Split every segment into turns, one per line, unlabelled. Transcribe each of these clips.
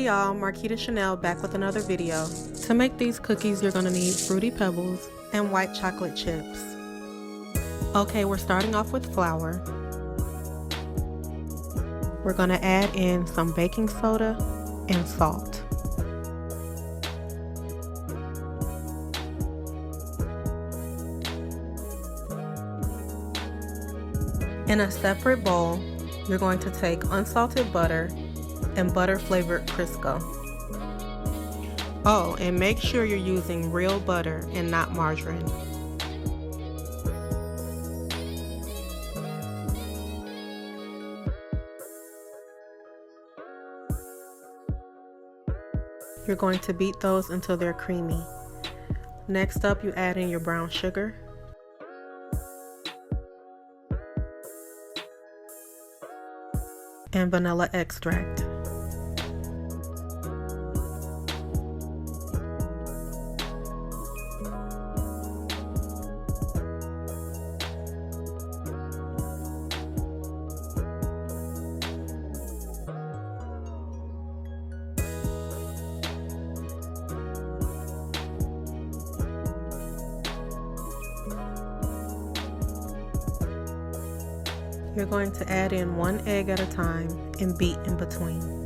Hey y'all, Marquita Chanel back with another video. To make these cookies, you're gonna need Fruity Pebbles and white chocolate chips. Okay, we're starting off with flour. We're gonna add in some baking soda and salt. In a separate bowl, you're going to take unsalted butter and butter flavored Crisco. Oh, and make sure you're using real butter and not margarine. You're going to beat those until they're creamy. Next up, you add in your brown sugar, and vanilla extract. You're going to add in 1 egg at a time and beat in between.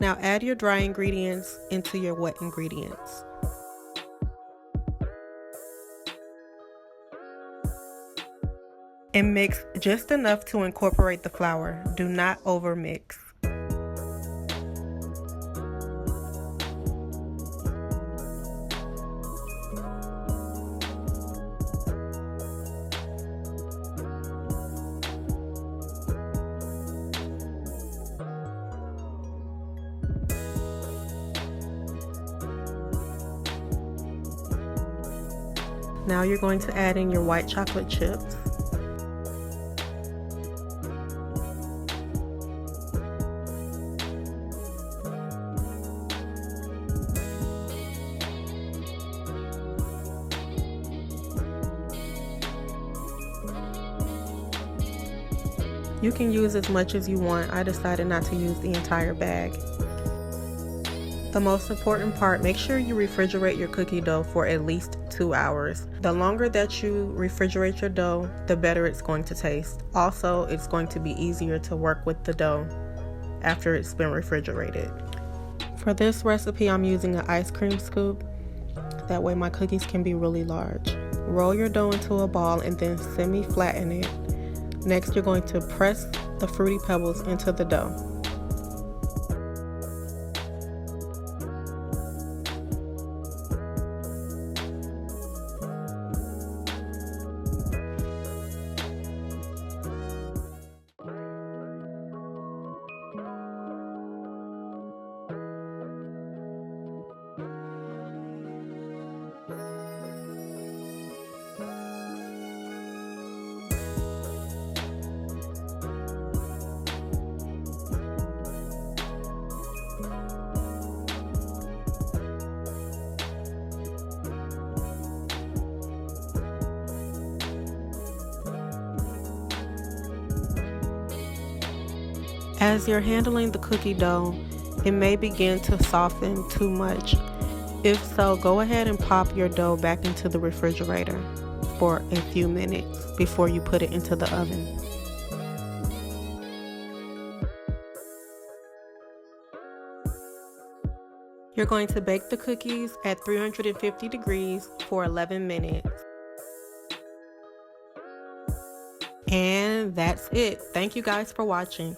Now add your dry ingredients into your wet ingredients. And mix just enough to incorporate the flour. Do not overmix. Now you're going to add in your white chocolate chips. You can use as much as you want. I decided not to use the entire bag. The most important part, make sure you refrigerate your cookie dough for at least 2 hours. The longer that you refrigerate your dough, the better it's going to taste. Also, it's going to be easier to work with the dough after it's been refrigerated. For this recipe, I'm using an ice cream scoop. That way my cookies can be really large. Roll your dough into a ball and then semi-flatten it. Next, you're going to press the Fruity Pebbles into the dough. As you're handling the cookie dough, it may begin to soften too much. If so, go ahead and pop your dough back into the refrigerator for a few minutes before you put it into the oven. You're going to bake the cookies at 350 degrees for 11 minutes. And that's it. Thank you guys for watching.